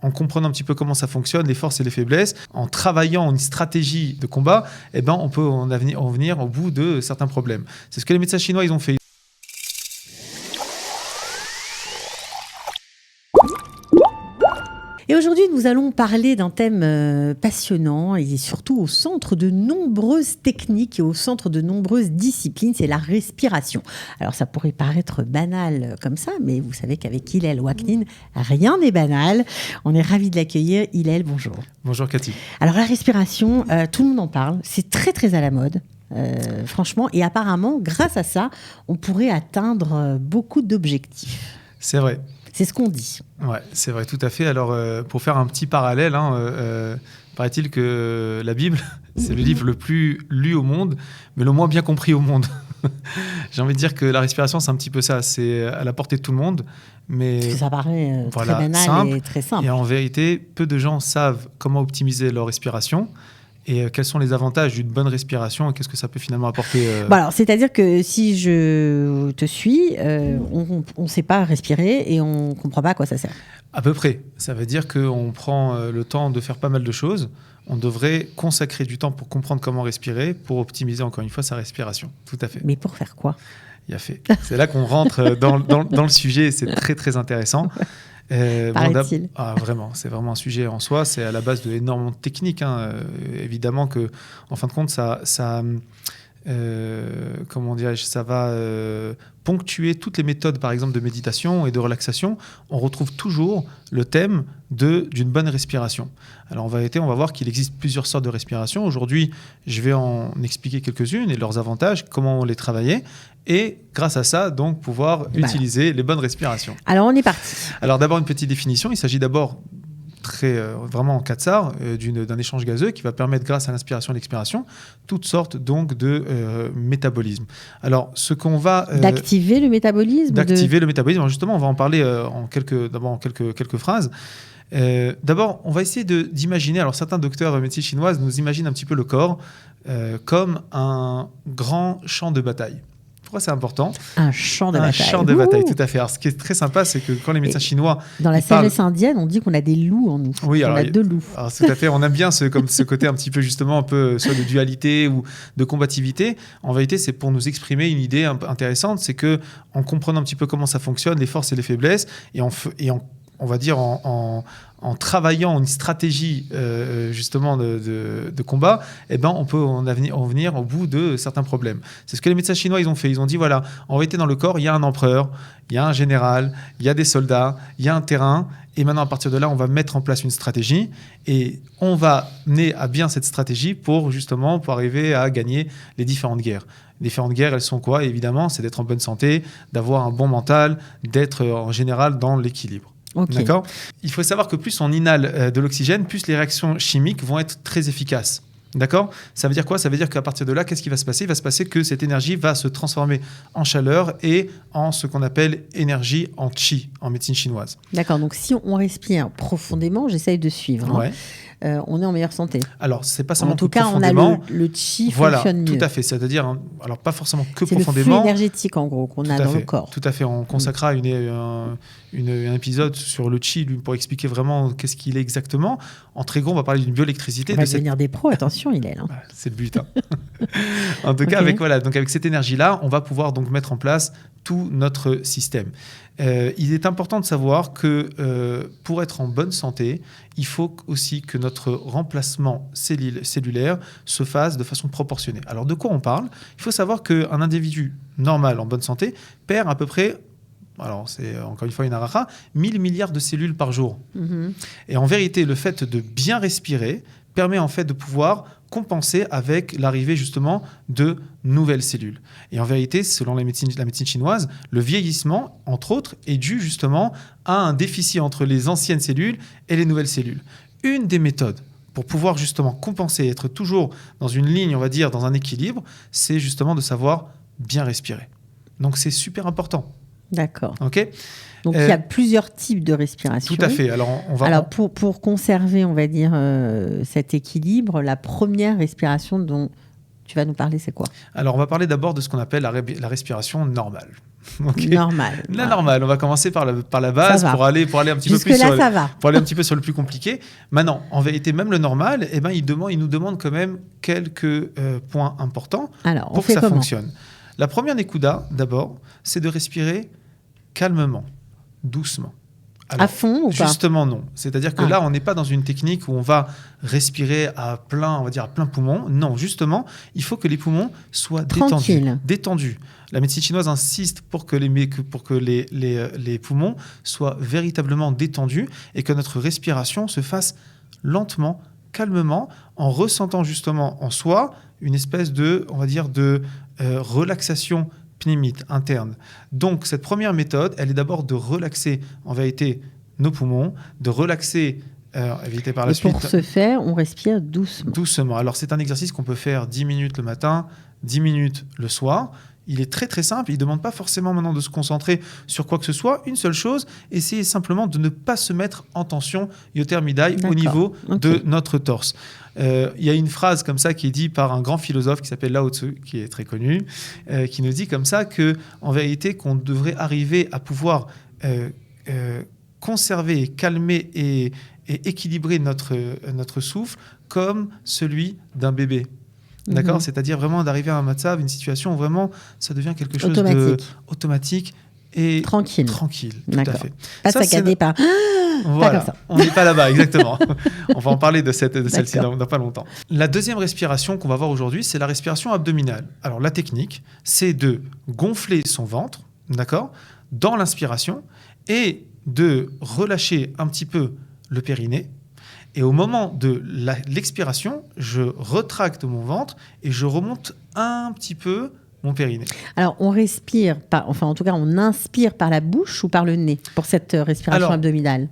En comprenant un petit peu comment ça fonctionne, les forces et les faiblesses, en travaillant une stratégie de combat, on peut en venir au bout de certains problèmes. C'est ce que les médecins chinois ils ont fait. Et aujourd'hui, nous allons parler d'un thème passionnant et surtout au centre de nombreuses techniques et au centre de nombreuses disciplines, c'est la respiration. Alors ça pourrait paraître banal comme ça, mais vous savez qu'avec Hillel Wachnine, rien n'est banal. On est ravis de l'accueillir. Hillel, bonjour. Bonjour Cathy. Alors la respiration, tout le monde en parle, c'est très très à la mode. Franchement, et apparemment, grâce à ça, on pourrait atteindre beaucoup d'objectifs. C'est vrai. C'est ce qu'on dit. Ouais, c'est vrai, tout à fait. Alors, pour faire un petit parallèle, paraît-il que la Bible, c'est le livre le plus lu au monde, mais le moins bien compris au monde. J'ai envie de dire que la respiration, c'est un petit peu ça. C'est à la portée de tout le monde, mais parce que ça paraît très banal simple, et très simple. Et en vérité, peu de gens savent comment optimiser leur respiration. Et quels sont les avantages d'une bonne respiration et qu'est-ce que ça peut finalement apporter alors, c'est-à-dire que si je te suis, on ne sait pas respirer et on ne comprend pas à quoi ça sert. À peu près. Ça veut dire qu'on prend le temps de faire pas mal de choses. On devrait consacrer du temps pour comprendre comment respirer, pour optimiser encore une fois sa respiration. Tout à fait. Mais pour faire quoi ? Il a fait. C'est là qu'on rentre dans le sujet. C'est très, très intéressant. Paraît-il. Vraiment, c'est vraiment un sujet en soi. C'est à la base de énormément de techniques. Évidemment que, en fin de compte, ça va ponctuer toutes les méthodes, par exemple, de méditation et de relaxation. On retrouve toujours le thème d'une bonne respiration. Alors, en vérité, on va voir qu'il existe plusieurs sortes de respiration. Aujourd'hui, je vais en expliquer quelques-unes et leurs avantages, comment on les travaillait. Et grâce à ça, donc, pouvoir utiliser les bonnes respirations. Alors, on est parti. Alors, d'abord, une petite définition. Il s'agit d'abord vraiment en quatsar, d'un échange gazeux qui va permettre, grâce à l'inspiration et l'expiration, toutes sortes donc de métabolisme. Alors, ce qu'on va... d'activer le métabolisme D'activer le métabolisme. Alors, justement, on va en parler en quelques phrases. D'abord, on va essayer d'imaginer, alors certains docteurs de médecine chinoise nous imaginent un petit peu le corps comme un grand champ de bataille. Pourquoi c'est important ? Un champ de bataille. Un champ de bataille, tout à fait. Alors, ce qui est très sympa, c'est que quand les médecins chinois... Dans la sagesse indienne, on dit qu'on a des loups en nous. Oui, on a deux loups. Alors, tout à fait. On aime bien ce côté un petit peu, justement, un peu soit de dualité ou de combativité. En vérité, c'est pour nous exprimer une idée intéressante. C'est qu'en comprenant un petit peu comment ça fonctionne, les forces et les faiblesses, on va dire en travaillant une stratégie justement de combat, on peut en venir au bout de certains problèmes. C'est ce que les médecins chinois ils ont fait. Ils ont dit voilà, en vérité dans le corps, il y a un empereur, il y a un général, il y a des soldats, il y a un terrain. Et maintenant, à partir de là, on va mettre en place une stratégie et on va mener à bien cette stratégie pour arriver à gagner les différentes guerres. Les différentes guerres, elles sont quoi ? Évidemment, c'est d'être en bonne santé, d'avoir un bon mental, d'être en général dans l'équilibre. Okay. D'accord ? Il faut savoir que plus on inhale de l'oxygène, plus les réactions chimiques vont être très efficaces. D'accord ? Ça veut dire quoi ? Ça veut dire qu'à partir de là, qu'est-ce qui va se passer ? Il va se passer que cette énergie va se transformer en chaleur et en ce qu'on appelle énergie en qi en médecine chinoise. D'accord, donc si on respire profondément, j'essaye de suivre. Ouais. On est en meilleure santé. Alors, c'est pas seulement en tout cas, profondément. On a le qi fonctionne mieux. Tout à fait. C'est-à-dire, alors pas forcément que c'est profondément. C'est le flux énergétique, en gros, qu'on a dans le corps. Tout à fait. On consacrera un épisode sur le qi pour expliquer vraiment qu'est-ce qu'il est exactement. En très gros, on va parler d'une bioélectricité. On va devenir des pros, attention, il est là. C'est le but. En tout cas, avec cette énergie-là, on va pouvoir donc mettre en place tout notre système. Il est important de savoir que pour être en bonne santé, il faut aussi que notre remplacement cellulaire se fasse de façon proportionnée. Alors, de quoi on parle ? Il faut savoir qu'un individu normal en bonne santé perd à peu près, alors c'est encore une fois une halakha, 1000 milliards de cellules par jour. Mm-hmm. Et en vérité, le fait de bien respirer permet en fait de pouvoir compenser avec l'arrivée justement de nouvelles cellules. Et en vérité, selon la médecine chinoise, le vieillissement, entre autres, est dû justement à un déficit entre les anciennes cellules et les nouvelles cellules. Une des méthodes pour pouvoir justement compenser et être toujours dans une ligne, on va dire, dans un équilibre, c'est justement de savoir bien respirer. Donc c'est super important. D'accord. Ok. Donc, il y a plusieurs types de respiration. Tout à fait. Alors, pour conserver, on va dire, cet équilibre, la première respiration dont tu vas nous parler, c'est quoi ? Alors, on va parler d'abord de ce qu'on appelle la respiration normale. Okay. Normal. La normale. On va commencer par la base pour aller un petit peu plus pour aller un petit peu sur le plus compliqué. Maintenant, en vérité, même le normal, il nous demande quand même quelques points importants pour que ça fonctionne. La première Nekuda, d'abord, c'est de respirer calmement, doucement. Alors, à fond ou pas ? Justement, non. C'est-à-dire que là, on n'est pas dans une technique où on va respirer à plein poumon. Non, justement, il faut que les poumons soient détendus. La médecine chinoise insiste pour que les poumons soient véritablement détendus et que notre respiration se fasse lentement, calmement, en ressentant justement en soi une espèce de relaxation pneumite interne. Donc, cette première méthode, elle est d'abord de relaxer, en vérité, nos poumons, de relaxer, éviter par la suite... Pour ce faire, on respire doucement. Doucement. Alors, c'est un exercice qu'on peut faire 10 minutes le matin, 10 minutes le soir. Il est très, très simple. Il ne demande pas forcément maintenant de se concentrer sur quoi que ce soit. Une seule chose, essayez simplement de ne pas se mettre en tension yotermidai au niveau de notre torse. Il y a une phrase comme ça qui est dite par un grand philosophe qui s'appelle Lao Tzu, qui est très connu, qui nous dit comme ça qu'en vérité, qu'on devrait arriver à pouvoir conserver, calmer et équilibrer notre souffle comme celui d'un bébé. D'accord ? C'est-à-dire vraiment d'arriver à un matzav, une situation où vraiment ça devient quelque chose d'automatique et tranquille. Tout à fait. Pas saccadé par... Voilà, pas comme ça. On n'est pas là-bas, exactement. On va en parler de celle-ci dans pas longtemps. La deuxième respiration qu'on va voir aujourd'hui, c'est la respiration abdominale. Alors la technique, c'est de gonfler son ventre, d'accord, dans l'inspiration et de relâcher un petit peu le périnée. Et au moment de l'expiration, je retracte mon ventre et je remonte un petit peu mon périnée. Alors, on respire, en tout cas, on inspire par la bouche ou par le nez pour cette respiration abdominale ?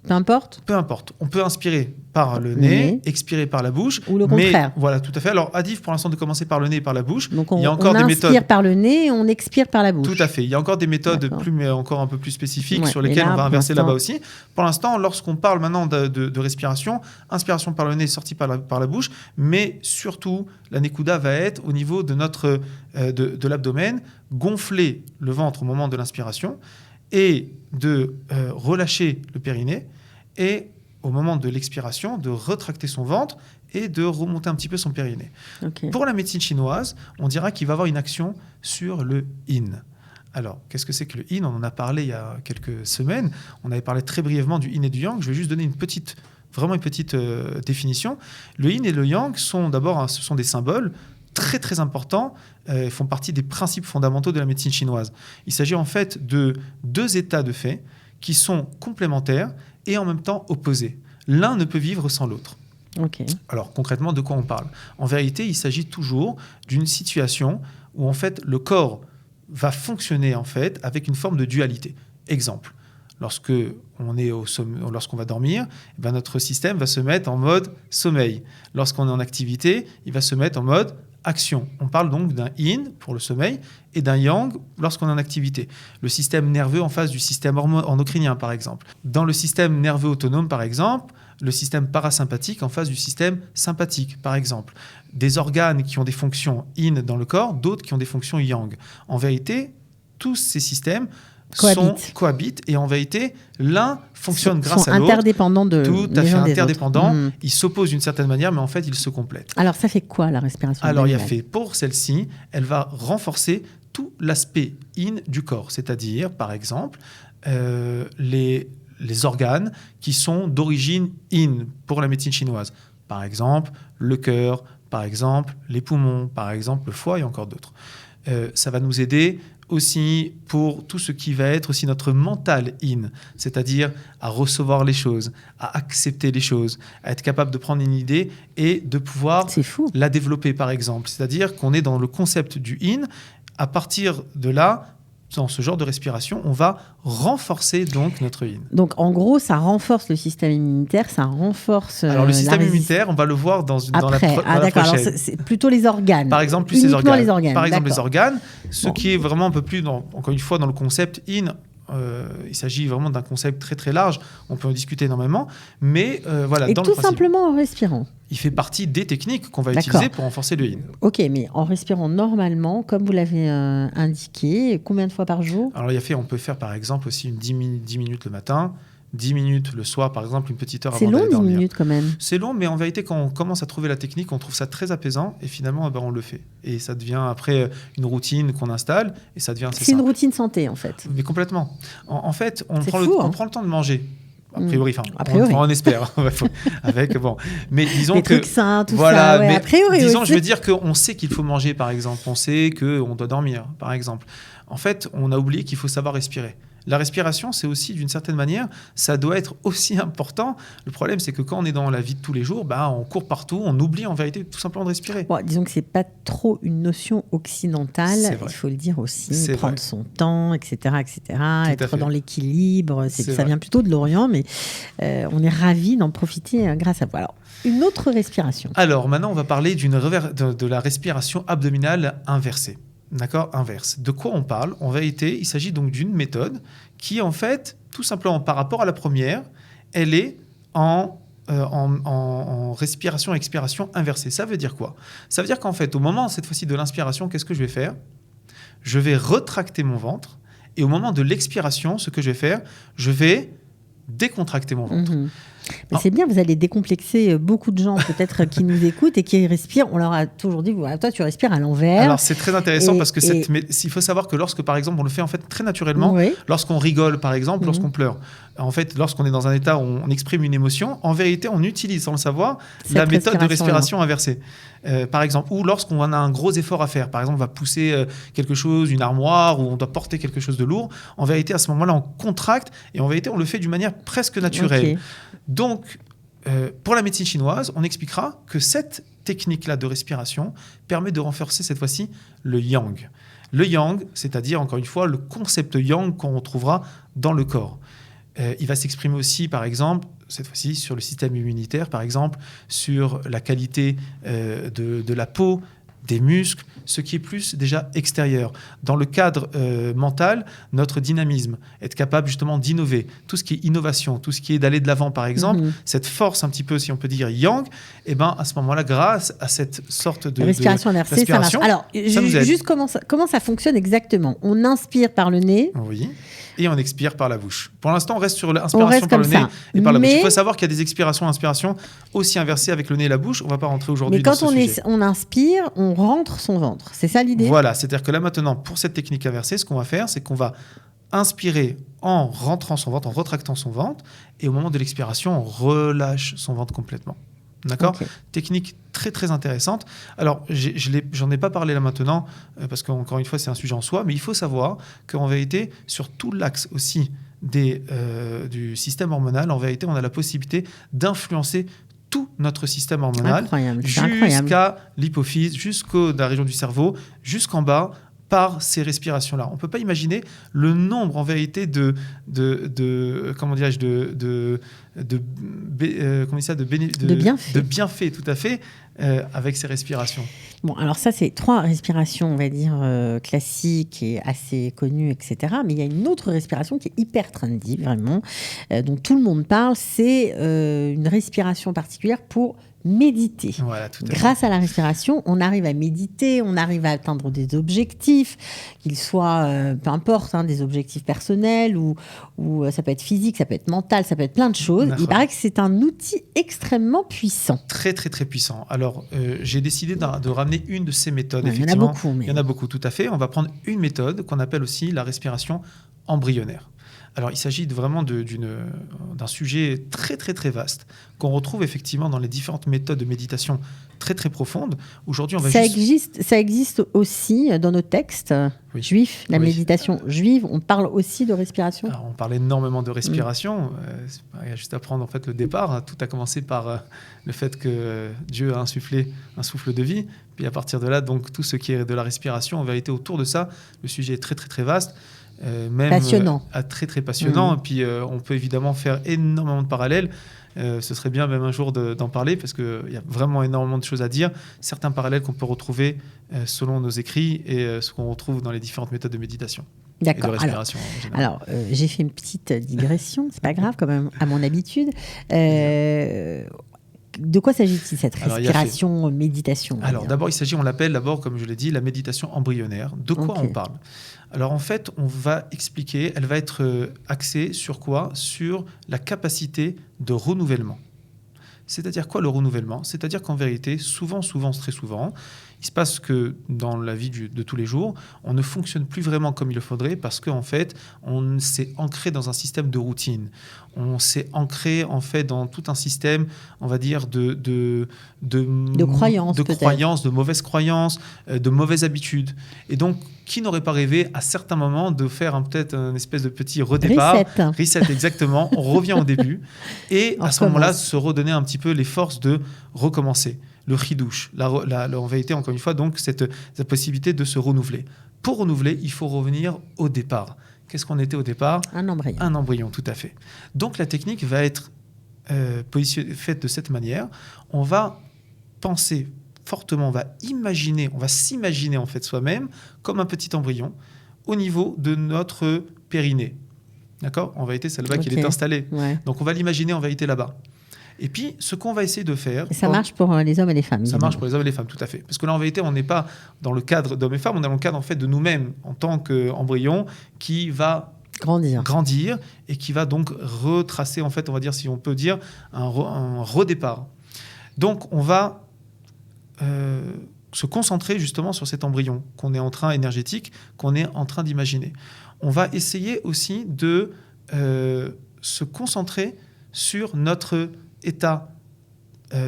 Peu importe ? Peu importe. On peut inspirer par le nez, expirer par la bouche. Ou le contraire. Voilà, tout à fait. Alors, Adif, pour l'instant, de commencer par le nez et par la bouche. Donc, il y a encore des méthodes. On inspire par le nez et on expire par la bouche. Tout à fait. Il y a encore des méthodes encore un peu plus spécifiques sur lesquelles on va inverser là-bas aussi. Pour l'instant, lorsqu'on parle maintenant de respiration, inspiration par le nez, sortie par la bouche, mais surtout, la Nekuda va être au niveau de de l'abdomen, gonfler le ventre au moment de l'inspiration et de relâcher le périnée et au moment de l'expiration, de retracter son ventre et de remonter un petit peu son périnée. Okay. Pour la médecine chinoise, on dira qu'il va avoir une action sur le yin. Alors, qu'est-ce que c'est que le yin ? On en a parlé il y a quelques semaines. On avait parlé très brièvement du yin et du yang. Je vais juste donner une petite définition. Le yin et le yang sont d'abord, ce sont des symboles très très importants, font partie des principes fondamentaux de la médecine chinoise. Il s'agit en fait de deux états de fait qui sont complémentaires et en même temps opposés. L'un ne peut vivre sans l'autre. Okay. Alors concrètement, de quoi on parle ? En vérité, il s'agit toujours d'une situation où en fait le corps va fonctionner en fait avec une forme de dualité. Exemple, lorsqu'on va dormir, notre système va se mettre en mode sommeil. Lorsqu'on est en activité, il va se mettre en mode action. On parle donc d'un yin pour le sommeil et d'un yang lorsqu'on est en activité. Le système nerveux en face du système endocrinien, par exemple. Dans le système nerveux autonome, par exemple, le système parasympathique en face du système sympathique, par exemple. Des organes qui ont des fonctions yin dans le corps, d'autres qui ont des fonctions yang. En vérité, tous ces systèmes cohabitent et en vérité, l'un fonctionne grâce à l'autre. Interdépendants de tout à fait interdépendants. Ils s'opposent d'une certaine manière, mais en fait, ils se complètent. Alors, ça fait quoi la respiration abdominale ? Pour celle-ci, elle va renforcer tout l'aspect yin du corps, c'est-à-dire, par exemple, les organes qui sont d'origine yin pour la médecine chinoise. Par exemple, le cœur, par exemple, les poumons, par exemple, le foie et encore d'autres. Ça va nous aider aussi pour tout ce qui va être aussi notre mental yin, c'est-à-dire à recevoir les choses, à accepter les choses, à être capable de prendre une idée et de pouvoir la développer, par exemple. C'est-à-dire qu'on est dans le concept du yin. À partir de là, dans ce genre de respiration, on va renforcer donc notre yin. Donc en gros, ça renforce le système immunitaire, ça renforce. Alors le système immunitaire, on va le voir dans la prochaine. Alors c'est plutôt les organes. Par exemple, les organes. Par exemple, les organes, ce qui est vraiment un peu plus, encore une fois, dans le concept yin. il s'agit vraiment d'un concept très très large. On peut en discuter énormément, mais voilà. Et dans tout le principe, simplement en respirant. il fait partie des techniques qu'on va D'accord. utiliser pour renforcer le yin. Ok, mais en respirant normalement, comme vous l'avez indiqué, combien de fois par jour? Alors, on peut faire par exemple aussi 10 minutes le matin, 10 minutes le soir, par exemple, une petite heure C'est avant long, d'aller 10 dormir. minutes quand même. C'est long, mais en vérité, quand on commence à trouver la technique, on trouve ça très apaisant et finalement, on le fait. Et ça devient après une routine qu'on installe et ça devient assez C'est une simple. routine santé en fait. Mais complètement. En fait, on C'est prend, fou, on hein. prend le temps de manger. A priori, A priori. on espère. Avec, bon. Mais disons Les que. trucs sains, tout voilà, ça. Ouais, mais a priori, disons, oui, je veux dire qu'on sait qu'il faut manger, par exemple. On sait qu'on doit dormir, par exemple. En fait, on a oublié qu'il faut savoir respirer. La respiration, c'est aussi, d'une certaine manière, ça doit être aussi important. Le problème, c'est que quand on est dans la vie de tous les jours, on court partout, on oublie en vérité tout simplement de respirer. Bon, disons que c'est pas trop une notion occidentale, il faut le dire aussi, C'est prendre vrai. son temps, etc., être fait. dans l'équilibre. C'est Ça vrai. vient plutôt de l'Orient, mais on est ravis d'en profiter grâce à vous. Alors, une autre respiration. Alors, maintenant, on va parler de la respiration abdominale inversée. D'accord, inverse. De quoi on parle? En vérité, il s'agit donc d'une méthode qui, en fait, tout simplement par rapport à la première, elle est en respiration-expiration inversée. Ça veut dire quoi? Ça veut dire qu'en fait, au moment, cette fois-ci, de l'inspiration, qu'est-ce que je vais faire? Je vais retracter mon ventre. Et au moment de l'expiration, ce que je vais faire, je vais décontracter mon ventre. Mais c'est bien, vous allez décomplexer beaucoup de gens peut-être qui nous écoutent et qui respirent. On leur a toujours dit, toi tu respires à l'envers. Alors c'est très intéressant parce que il faut savoir que lorsque par exemple on le fait en fait très naturellement, lorsqu'on rigole par exemple, lorsqu'on pleure, en fait lorsqu'on est dans un état où on exprime une émotion, en vérité on utilise sans le savoir la méthode de respiration inversée. Par exemple, ou lorsqu'on a un gros effort à faire, par exemple on va pousser quelque chose, une armoire, ou on doit porter quelque chose de lourd, en vérité à ce moment-là on contracte et en vérité on le fait d'une manière presque naturelle. Donc, pour la médecine chinoise, on expliquera que cette technique-là de respiration permet de renforcer cette fois-ci le yang. Le yang, c'est-à-dire, encore une fois, le concept yang qu'on retrouvera dans le corps. Il va s'exprimer aussi, par exemple, cette fois-ci, sur le système immunitaire, par exemple, sur la qualité de la peau, des muscles, ce qui est plus déjà extérieur. Dans le cadre mental, notre dynamisme, être capable justement d'innover, tout ce qui est innovation, tout ce qui est d'aller de l'avant par exemple, cette force un petit peu, si on peut dire, yang, et ben à ce moment-là, grâce à cette sorte de respiration inversée, ça marche. Alors, juste comment ça fonctionne exactement? On inspire par le nez. Oui. Et on expire par la bouche. Pour l'instant, on reste sur l'inspiration par le nez et par la bouche. Il faut savoir qu'il y a des expirations et inspirations aussi inversées avec le nez et la bouche. On ne va pas rentrer aujourd'hui dans ce sujet. Mais quand on inspire, on rentre son ventre. C'est ça l'idée? Voilà. C'est-à-dire que là, maintenant, pour cette technique inversée, ce qu'on va faire, c'est qu'on va inspirer en rentrant son ventre, en retractant son ventre. Et au moment de l'expiration, on relâche son ventre complètement. D'accord ? Technique très, très intéressante. Alors, j'en ai pas parlé là maintenant, parce qu'encore une fois, c'est un sujet en soi, mais il faut savoir qu'en vérité, sur tout l'axe aussi du système hormonal, en vérité, on a la possibilité d'influencer tout notre système hormonal, jusqu'à l'hypophyse, jusqu'à la région du cerveau, jusqu'en bas, par ces respirations-là. On ne peut pas imaginer le nombre, en vérité, de bienfaits, tout à fait, avec ces respirations. Bon, alors ça, c'est 3 respirations, on va dire, classiques et assez connues, etc. Mais il y a une autre respiration qui est hyper trendy, vraiment, dont tout le monde parle. C'est une respiration particulière pour méditer. Voilà, Grâce à la respiration, on arrive à méditer, on arrive à atteindre des objectifs, qu'ils soient, peu importe, des objectifs personnels ou ça peut être physique, ça peut être mental, ça peut être plein de choses. Il paraît que c'est un outil extrêmement puissant. Très, très, très puissant. Alors, j'ai décidé de ramener une de ces méthodes. Il y en a beaucoup. Il y en a beaucoup, tout à fait. On va prendre une méthode qu'on appelle aussi la respiration embryonnaire. Alors, il s'agit vraiment d'un sujet très, très, très vaste qu'on retrouve effectivement dans les différentes méthodes de méditation très, très profondes. Aujourd'hui, ça existe aussi dans nos textes juifs, la méditation juive. On parle aussi de respiration. Alors, on parle énormément de respiration. Il y a juste à prendre en fait, le départ. Tout a commencé par le fait que Dieu a insufflé un souffle de vie. Puis à partir de là, donc, tout ce qui est de la respiration, en vérité, autour de ça, le sujet est très, très, très vaste. Même passionnant. Très très passionnant. Et puis on peut évidemment faire énormément de parallèles. Ce serait bien même un jour d'en parler parce qu'il y a vraiment énormément de choses à dire. Certains parallèles qu'on peut retrouver selon nos écrits et ce qu'on retrouve dans les différentes méthodes de méditation. D'accord. de respiration en général. Alors, j'ai fait une petite digression, c'est pas grave, quand même, à mon habitude. De quoi s'agit-il, cette respiration, méditation? Alors, d'abord, il s'agit, on l'appelle d'abord, comme je l'ai dit, la méditation embryonnaire. De quoi on parle? Alors, en fait, on va expliquer, elle va être axée sur quoi? Sur la capacité de renouvellement. C'est-à-dire quoi le renouvellement? C'est-à-dire qu'en vérité, très souvent, il se passe que dans la vie de tous les jours, on ne fonctionne plus vraiment comme il le faudrait parce qu'en fait, on s'est ancré dans un système de routine. On s'est ancré en fait dans tout un système, on va dire, de croyances, de mauvaises croyances, de mauvaises habitudes. Et donc, qui n'aurait pas rêvé à certains moments de faire peut-être un espèce de petit redépart, reset exactement, on revient au début et à ce moment-là se redonner un petit peu les forces de recommencer. Le chidouche, en vérité, encore une fois, donc cette possibilité de se renouveler. Pour renouveler, il faut revenir au départ. Qu'est-ce qu'on était au départ? Un embryon. Un embryon, tout à fait. Donc la technique va être faite de cette manière. On va penser fortement, on va s'imaginer en fait soi-même comme un petit embryon au niveau de notre périnée. D'accord? En vérité, c'est là-bas qu'il est installé. Ouais. Donc on va l'imaginer en vérité là-bas. Et puis, ce qu'on va essayer de faire... Et ça marche pour les hommes et les femmes. Ça marche pour les hommes et les femmes, tout à fait. Parce que là, en vérité, on n'est pas dans le cadre d'hommes et femmes, on est dans le cadre en fait, de nous-mêmes, en tant qu'embryon, qui va grandir et qui va donc retracer, en fait, on va dire, si on peut dire, un redépart. Donc, on va se concentrer justement sur cet embryon énergétique qu'on est en train d'imaginer. On va essayer aussi de se concentrer sur notre état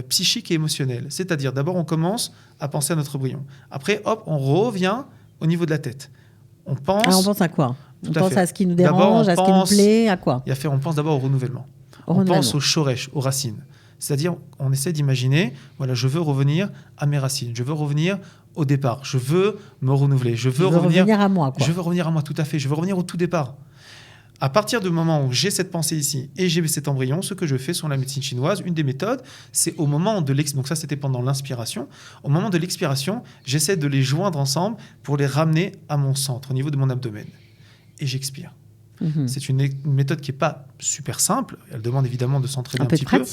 psychique et émotionnel. C'est-à-dire, d'abord, on commence à penser à notre embryon. Après, hop, on revient au niveau de la tête. On pense... on pense à quoi? On pense à ce qui nous dérange, à ce qui nous plaît, à quoi? On pense d'abord au renouvellement. On pense au shoresh, aux racines. C'est-à-dire, on essaie d'imaginer, voilà, je veux revenir à mes racines, je veux revenir au départ, je veux me renouveler, je veux revenir à moi, quoi. Je veux revenir à moi, tout à fait. Je veux revenir au tout départ. À partir du moment où j'ai cette pensée ici et j'ai cet embryon, ce que je fais sur la médecine chinoise, une des méthodes, c'est au moment de l'expiration. Donc ça, c'était pendant l'inspiration. Au moment de l'expiration, j'essaie de les joindre ensemble pour les ramener à mon centre, au niveau de mon abdomen. Et j'expire. Mmh. C'est une méthode qui n'est pas super simple. Elle demande évidemment de s'entraîner un petit peu.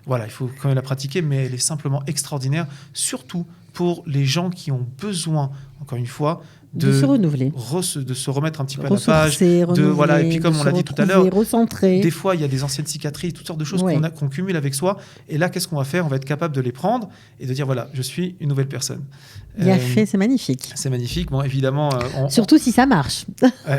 Voilà, il faut quand même la pratiquer, mais elle est simplement extraordinaire, surtout pour les gens qui ont besoin, encore une fois, de se renouveler, de se remettre un petit peu à la page, et puis comme on l'a dit tout à l'heure, des fois il y a des anciennes cicatrices, toutes sortes de choses qu'on cumule avec soi, et là qu'est-ce qu'on va faire? On va être capable de les prendre et de dire voilà, je suis une nouvelle personne. Bien fait, c'est magnifique. C'est magnifique, bon évidemment. Surtout si ça marche.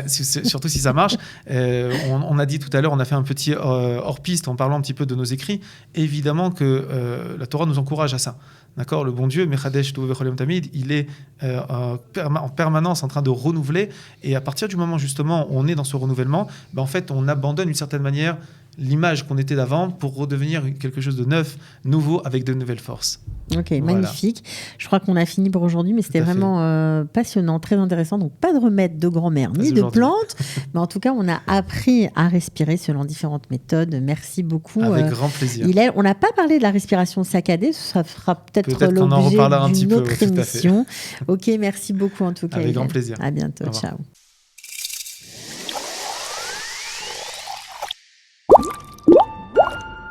Surtout si ça marche. On a dit tout à l'heure, on a fait un petit hors-piste en parlant un petit peu de nos écrits. Évidemment que la Torah nous encourage à ça. D'accord, le bon Dieu, Mechadesh Tovecholem Tamid, il est en permanence en train de renouveler. Et à partir du moment justement où on est dans ce renouvellement, en fait, on abandonne d'une certaine manière l'image qu'on était d'avant pour redevenir quelque chose de neuf, nouveau, avec de nouvelles forces. Ok, voilà. Magnifique. Je crois qu'on a fini pour aujourd'hui, mais c'était vraiment passionnant, très intéressant. Donc, pas de remède de grand-mère ni de plantes, mais en tout cas, on a appris à respirer selon différentes méthodes. Merci beaucoup. Avec grand plaisir. On n'a pas parlé de la respiration saccadée, ça fera peut-être l'objet d'une autre émission. Ok, merci beaucoup en tout cas. Avec grand plaisir. À bientôt, ciao.